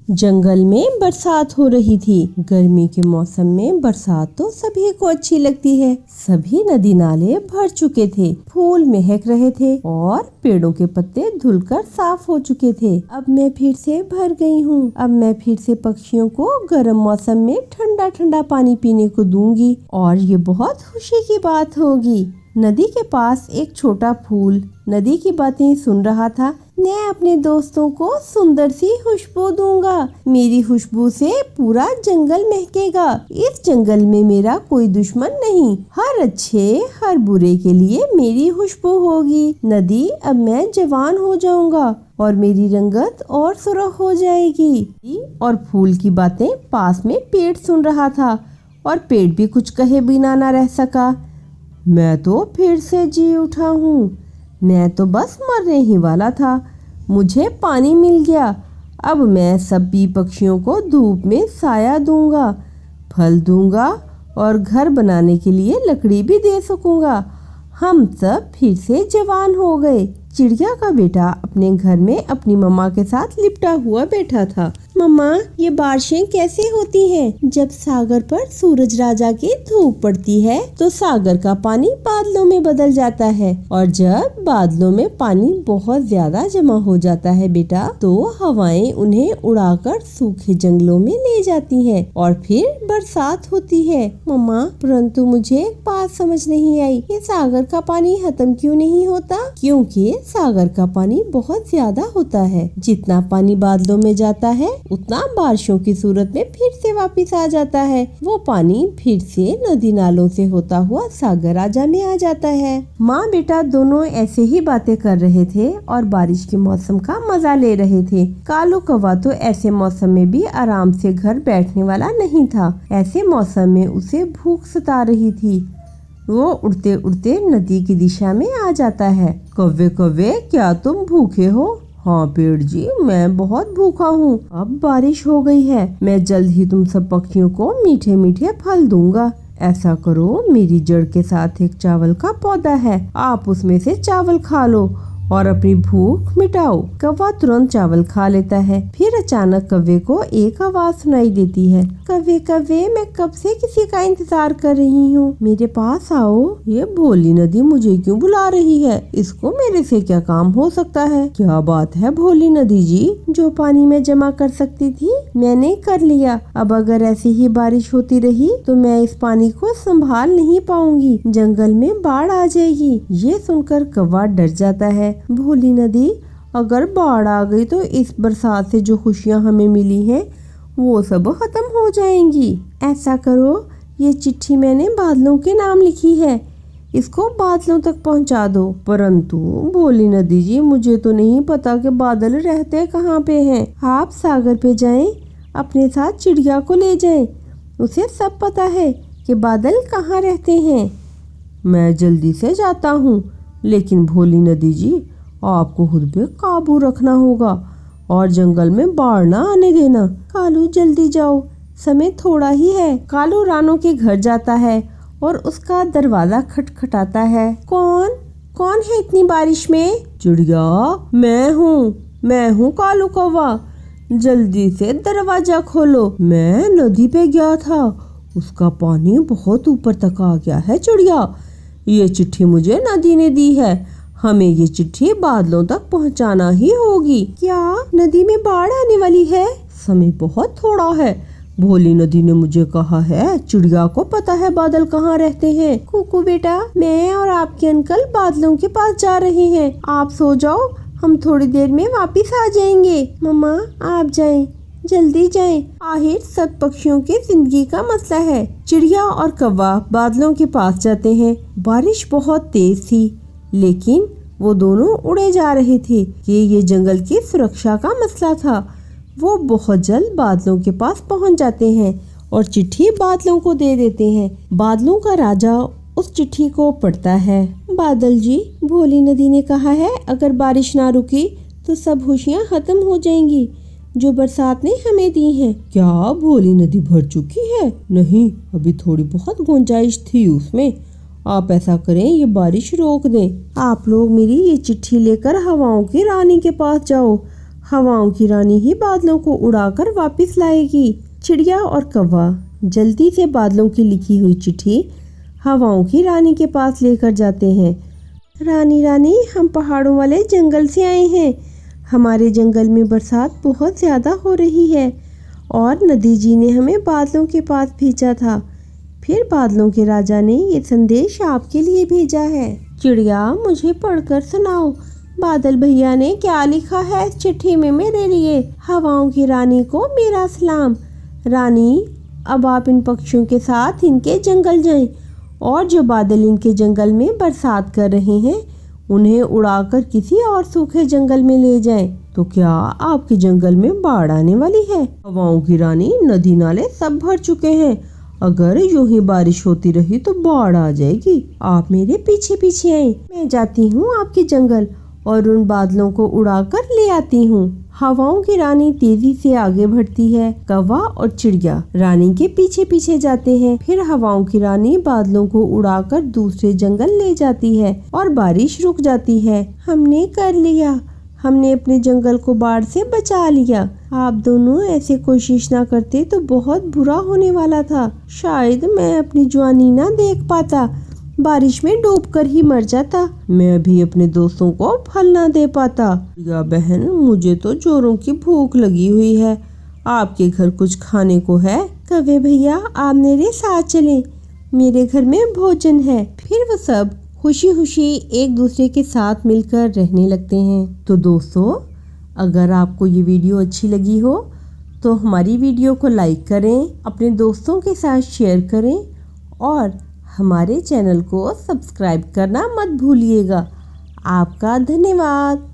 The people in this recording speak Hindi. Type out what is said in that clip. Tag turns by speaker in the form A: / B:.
A: जंगल में बरसात हो रही थी। गर्मी के मौसम में बरसात तो सभी को अच्छी लगती है। सभी नदी नाले भर चुके थे, फूल महक रहे थे और पेड़ों के पत्ते धुलकर साफ हो चुके थे। अब मैं फिर से भर गई हूँ। अब मैं फिर से पक्षियों को गर्म मौसम में ठंडा ठंडा पानी पीने को दूंगी और ये बहुत खुशी की बात होगी। नदी के पास एक छोटा फूल नदी की बातें सुन रहा था। मैं अपने दोस्तों को सुंदर सी खुशबू दूंगा। मेरी खुशबू से पूरा जंगल महकेगा। इस जंगल में मेरा कोई दुश्मन नहीं। हर अच्छे हर बुरे के लिए मेरी खुशबू होगी। नदी, अब मैं जवान हो जाऊंगा और मेरी रंगत और सुर्ख हो जाएगी। और फूल की बातें पास में पेड़ सुन रहा था और पेड़ भी कुछ कहे बिना न रह सका। मैं तो फिर से जी उठा हूँ। मैं तो बस मरने ही वाला था। मुझे पानी मिल गया। अब मैं सभी पक्षियों को धूप में साया दूंगा, फल दूंगा और घर बनाने के लिए लकड़ी भी दे सकूंगा। हम सब फिर से जवान हो गए। चिड़िया का बेटा अपने घर में अपनी मम्मा के साथ लिपटा हुआ बैठा था। मम्मा, ये बारिशें कैसे होती हैं? जब सागर पर सूरज राजा की धूप पड़ती है तो सागर का पानी बादलों में बदल जाता है और जब बादलों में पानी बहुत ज्यादा जमा हो जाता है बेटा, तो हवाएं उन्हें उड़ाकर सूखे जंगलों में ले जाती हैं और फिर बरसात होती है। मम्मा, परंतु मुझे एक बात समझ नहीं आई, ये सागर का पानी खत्म क्यों नहीं होता? क्योंकि सागर का पानी बहुत ज्यादा होता है। जितना पानी बादलों में जाता है उतना बारिशों की सूरत में फिर से वापस आ जाता है। वो पानी फिर से नदी नालों से होता हुआ सागर राजा में आ जाता है। माँ बेटा दोनों ऐसे ही बातें कर रहे थे और बारिश के मौसम का मजा ले रहे थे। कालू कौवा तो ऐसे मौसम में भी आराम से घर बैठने वाला नहीं था। ऐसे मौसम में उसे भूख सता रही थी। वो उड़ते उड़ते नदी की दिशा में आ जाता है। कौवे कौवे, क्या तुम भूखे हो? हाँ पेड़ जी, मैं बहुत भूखा हूँ। अब बारिश हो गई है, मैं जल्द ही तुम सब पक्षियों को मीठे मीठे फल दूंगा। ऐसा करो, मेरी जड़ के साथ एक चावल का पौधा है, आप उसमें से चावल खा लो और अपनी भूख मिटाओ। कौवा तुरंत चावल खा लेता है। फिर अचानक कौवे को एक आवाज सुनाई देती है। कौवे कौवे, मैं कब से किसी का इंतजार कर रही हूँ, मेरे पास आओ। ये भोली नदी मुझे क्यों बुला रही है? इसको मेरे से क्या काम हो सकता है? क्या बात है भोली नदी जी, जो पानी में जमा कर सकती थी मैंने कर लिया। अब अगर ऐसी ही बारिश होती रही तो मैं इस पानी को संभाल नहीं पाऊंगी, जंगल में बाढ़ आ जाएगी। ये सुनकर कौवा डर जाता है। भोली नदी, अगर बाढ़ आ गई तो इस बरसात से जो खुशियाँ हमें मिली हैं वो सब खत्म हो जाएंगी। ऐसा करो, ये चिट्ठी मैंने बादलों के नाम लिखी है, इसको बादलों तक पहुंचा दो। परंतु भोली नदी जी, मुझे तो नहीं पता कि बादल रहते कहाँ पे हैं। आप सागर पे जाएं, अपने साथ चिड़िया को ले जाएं, उसे सब पता है कि बादल कहाँ रहते हैं। मैं जल्दी से जाता हूँ, लेकिन भोली नदी जी, आपको खुद पे काबू रखना होगा और जंगल में बाढ़ ना आने देना। कालू जल्दी जाओ, समय थोड़ा ही है। कालू रानों के घर जाता है और उसका दरवाजा खटखटाता है। कौन है इतनी बारिश में? चिड़िया, मैं हूँ कालू कौवा, जल्दी से दरवाजा खोलो। मैं नदी पे गया था, उसका पानी बहुत ऊपर तक आ गया है। चिड़िया, ये चिट्ठी मुझे नदी ने दी है, हमें ये चिट्ठी बादलों तक पहुंचाना ही होगी। क्या नदी में बाढ़ आने वाली है? समय बहुत थोड़ा है, भोली नदी ने मुझे कहा है। चिड़िया को पता है बादल कहाँ रहते हैं। कुकू बेटा, मैं और आपके अंकल बादलों के पास जा रहे हैं, आप सो जाओ, हम थोड़ी देर में वापिस आ जाएंगे। मम्मा, आप जाएं, जल्दी जाएं, आखिर सब पक्षियों की जिंदगी का मसला है। चिड़िया और कौवा बादलों के पास जाते हैं। बारिश बहुत तेज थी, लेकिन वो दोनों उड़े जा रहे थे कि ये जंगल की सुरक्षा का मसला था। वो बहुत जल्द बादलों के पास पहुंच जाते हैं और चिट्ठी बादलों को दे देते हैं। बादलों का राजा उस चिट्ठी को पढ़ता है। बादल जी, भोली नदी ने कहा है अगर बारिश ना रुकी तो सब खुशियाँ खत्म हो जाएंगी जो बरसात ने हमें दी है। क्या भोली नदी भर चुकी है? नहीं, अभी थोड़ी बहुत गुंजाइश थी उसमें। आप ऐसा करें, ये बारिश रोक दें। आप लोग मेरी ये चिट्ठी लेकर हवाओं की रानी के पास जाओ। हवाओं की रानी ही बादलों को उड़ाकर वापस लाएगी। चिड़िया और कौवा जल्दी से बादलों की लिखी हुई चिट्ठी हवाओं की रानी के पास लेकर जाते हैं। रानी रानी, हम पहाड़ों वाले जंगल से आए हैं। हमारे जंगल में बरसात बहुत ज़्यादा हो रही है और नदी जी ने हमें बादलों के पास भेजा था। फिर बादलों के राजा ने ये संदेश आपके लिए भेजा है। चिड़िया, मुझे पढ़कर सुनाओ, बादल भैया ने क्या लिखा है इस चिट्ठी में मेरे लिए। हवाओं की रानी को मेरा सलाम। रानी, अब आप इन पक्षियों के साथ इनके जंगल जाएं और जो बादल इनके जंगल में बरसात कर रहे हैं उन्हें उड़ाकर किसी और सूखे जंगल में ले जाएं। तो क्या आपके जंगल में बाढ़ आने वाली है? हवाओं की रानी, नदी नाले सब भर चुके हैं। अगर यूं ही बारिश होती रही तो बाढ़ आ जाएगी। आप मेरे पीछे पीछे आए, मैं जाती हूँ आपके जंगल और उन बादलों को उड़ाकर ले आती हूँ। हवाओं की रानी तेजी से आगे बढ़ती है। कौवा और चिड़िया रानी के पीछे पीछे जाते हैं। फिर हवाओं की रानी बादलों को उड़ाकर दूसरे जंगल ले जाती है और बारिश रुक जाती है। हमने कर लिया, हमने अपने जंगल को बाढ़ से बचा लिया। आप दोनों ऐसे कोशिश ना करते तो बहुत बुरा होने वाला था। शायद मैं अपनी जवानी ना देख पाता, बारिश में डूबकर ही मर जाता। मैं भी अपने दोस्तों को फल ना दे पाता। या बहन, मुझे तो जोरों की भूख लगी हुई है। आपके घर कुछ खाने को है? कौवे भैया, आप मेरे साथ चलें, मेरे घर में भोजन है। फिर वो सब खुशी खुशी एक दूसरे के साथ मिलकर रहने लगते हैं। तो दोस्तों, अगर आपको ये वीडियो अच्छी लगी हो तो हमारी वीडियो को लाइक करें, अपने दोस्तों के साथ शेयर करें और हमारे चैनल को सब्सक्राइब करना मत भूलिएगा। आपका धन्यवाद।